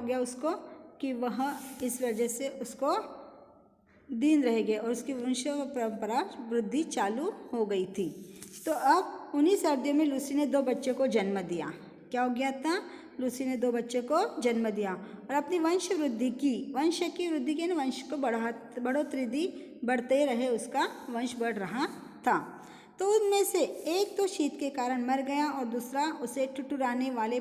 हो गया उसको कि वह इस वजह से उसको दिन रह गए और उसकी वंश परंपरा वृद्धि चालू हो गई थी। तो अब उन्हीं सर्दियों में लूसी ने 2 बच्चों को जन्म दिया। क्या हो गया था? लूसी ने 2 बच्चों को जन्म दिया और अपनी वंश वृद्धि की ना, वंश को बढ़ोतरी दी, बढ़ते रहे, उसका वंश बढ़ रहा था। तो उनमें से एक तो शीत के कारण मर गया और दूसरा उसे ठुठुराने वाले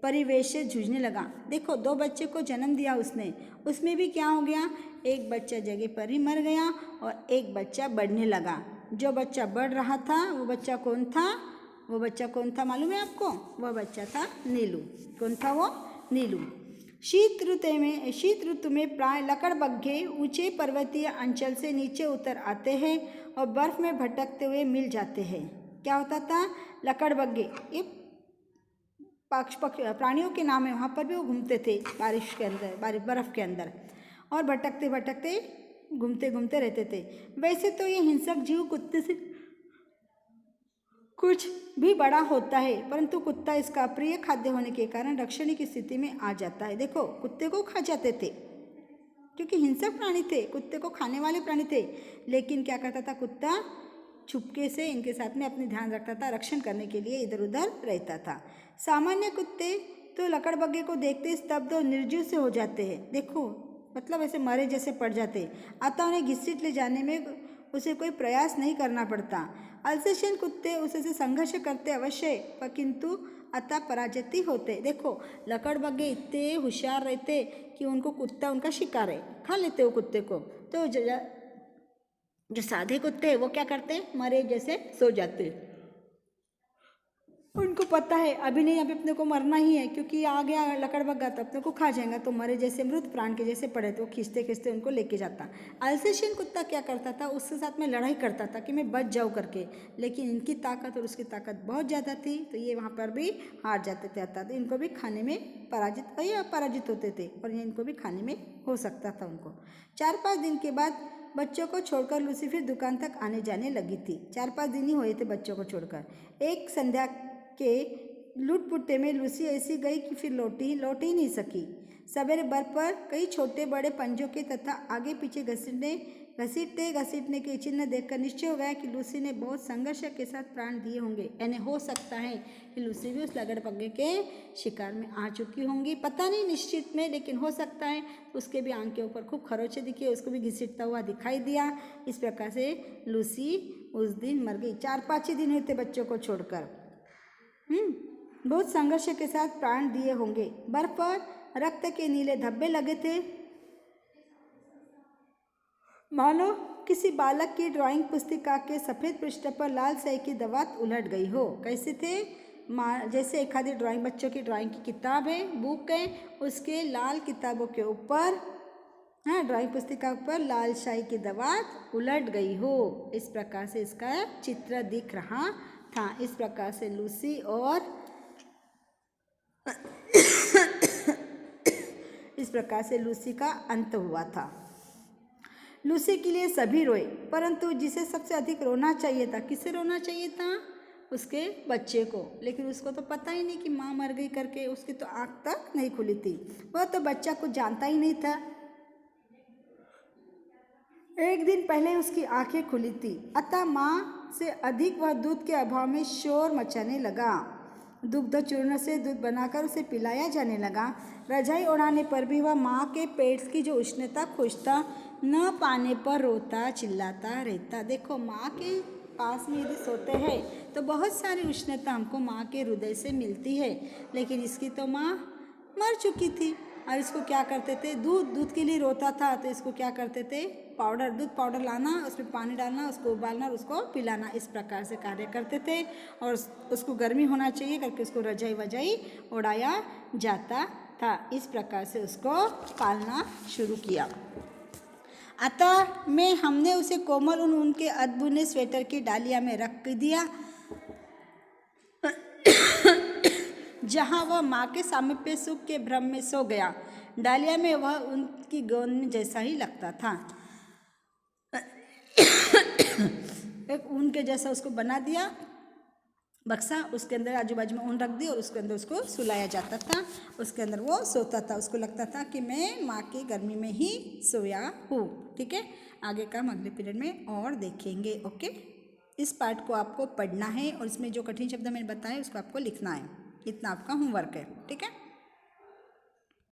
परिवेश से जूझने लगा। देखो 2 बच्चे को जन्म दिया उसने, उसमें भी क्या हो गया, एक बच्चा जगह पर ही मर गया और एक बच्चा बढ़ने लगा। जो बच्चा बढ़ रहा था वो बच्चा कौन था मालूम है आपको? वह बच्चा था नीलू। कौन था वो? नीलू। शीत ऋतु में प्राय लकड़बग्घे ऊंचे पर्वतीय अंचल से नीचे उतर आते हैं और बर्फ में भटकते हुए मिल जाते हैं। क्या होता था? लकड़बग्घे ये प्राणियों के नाम है। वहाँ पर भी वो घूमते थे बारिश के अंदर, बर्फ के अंदर, और भटकते भटकते घूमते रहते थे। वैसे तो ये हिंसक जीव कुत्ते से कुछ भी बड़ा होता है, परंतु कुत्ता इसका प्रिय खाद्य होने के कारण रक्षण की स्थिति में आ जाता है। देखो कुत्ते को खा जाते थे क्योंकि हिंसक प्राणी थे, कुत्ते को खाने वाले प्राणी थे, लेकिन क्या करता था कुत्ता? छुपके से इनके साथ में अपने ध्यान रखता था, रक्षण करने के लिए इधर उधर रहता था। सामान्य कुत्ते तो लकड़बग्घे को देखते स्तब्ध और निर्जीव से हो जाते हैं। देखो मतलब ऐसे मरे जैसे पड़ जाते, अतः उन्हें घसीट ले जाने में उसे कोई प्रयास नहीं करना पड़ता। अल्सेशियन कुत्ते उससे संघर्ष करते अवश्य, पर किंतु अतः पराजित होते। देखो लकड़बग्घे इतने होशियार रहते कि उनको कुत्ता उनका शिकार है, खा लेते वो कुत्ते को। तो जो साधे कुत्ते वो क्या करते? मरे जैसे सो जाते। उनको पता है अभी नहीं, अभी अपने को मरना ही है, क्योंकि आ गया लकड़बग्घा तो अपने को खा जाएगा, तो मरे जैसे मृत प्राण के जैसे पड़े, तो खींचते खींचते उनको लेके जाता। अल्सेशियन कुत्ता क्या करता था? उसके साथ में लड़ाई करता था कि मैं बच जाऊँ करके, लेकिन इनकी ताकत और उसकी ताकत बहुत ज़्यादा थी, तो ये वहाँ पर भी हार जाते थे। अर्थात इनको भी खाने में पराजित होते थे और इनको भी खाने में हो सकता था उनको। 4-5 दिन के बाद बच्चों को छोड़कर लूसी फिर दुकान तक आने जाने लगी थी। 4-5 दिन ही हुए थे बच्चों को छोड़कर। एक संध्या के लुटपुट्टे में लूसी ऐसी गई कि फिर लौट ही नहीं सकी। सवेरे बर्फ पर कई छोटे बड़े पंजों के तथा आगे पीछे घसीटने के चिन्ह देखकर निश्चय हो गया कि लूसी ने बहुत संघर्ष के साथ प्राण दिए होंगे। यानी हो सकता है कि लूसी भी उस लकड़बग्घे के शिकार में आ चुकी होंगी, पता नहीं निश्चित में, लेकिन हो सकता है। उसके भी आंख के ऊपर खूब खरोंचे दिखे, उसको भी घसीटता हुआ दिखाई दिया। इस प्रकार से लूसी उस दिन मर गई। 4-5 ही दिन हुए थे बच्चों को छोड़कर। बहुत संघर्ष के साथ प्राण दिए होंगे। बर्फ पर रक्त के नीले धब्बे लगे थे, मानो किसी बालक की ड्राइंग पुस्तिका के सफ़ेद पृष्ठ पर लाल स्याही की दवात उलट गई हो। कैसे थे? जैसे एक आधी ड्राइंग, बच्चों की ड्राइंग की किताब है, बुक है, उसके लाल किताबों के ऊपर, ड्राइंग पुस्तिका पर लाल स्याही की दवात उलट गई हो। इस प्रकार से इसका चित्र दिख रहा था। इस प्रकार से लूसी और इस प्रकार से लूसी का अंत हुआ था। लूसी के लिए सभी रोए, परंतु जिसे सबसे अधिक रोना चाहिए था, किसे रोना चाहिए था? उसके बच्चे को। लेकिन उसको तो पता ही नहीं कि माँ मर गई करके, उसकी तो आँख तक नहीं खुली थी। वह तो बच्चा कुछ जानता ही नहीं था। एक दिन पहले उसकी आंखें खुली थी, अतः माँ से अधिक वह दूध के अभाव में शोर मचाने लगा। दुग्ध चूर्ण से दूध बनाकर उसे पिलाया जाने लगा। रजाई ओढ़ाने पर भी वह माँ के पेट की जो उष्णता खोजता, न पाने पर रोता चिल्लाता रहता। देखो माँ के पास में यदि सोते हैं तो बहुत सारी उष्णता हमको माँ के हृदय से मिलती है, लेकिन इसकी तो माँ मर चुकी थी। और इसको क्या करते थे? दूध के लिए रोता था, तो इसको क्या करते थे? दूध पाउडर लाना, उसमें पानी डालना, उसको उबालना और उसको पिलाना, इस प्रकार से कार्य करते थे। और उसको गर्मी होना चाहिए करके उसको रजाई वजाई उड़ाया जाता था। इस प्रकार से उसको पालना शुरू किया। अतः हमने उसे कोमल ऊन के अधबुने स्वेटर की डालिया में रख दिया, जहाँ वह माँ के सामीप्य सुख के भ्रम में सो गया। डालिया में वह उनकी गोंद जैसा ही लगता था। एक ऊन के जैसा उसको बना दिया बक्सा, उसके अंदर आजू बाजू में ऊन रख दी और उसके अंदर उसको सुलाया जाता था। उसके अंदर वो सोता था, उसको लगता था कि मैं माँ की गर्मी में ही सोया हूँ। ठीक है, आगे का हम अगले पीरियड में और देखेंगे। ओके, इस पार्ट को आपको पढ़ना है और इसमें जो कठिन शब्द मैंने बताए उसको आपको लिखना है। इतना आपका होमवर्क है। ठीक है।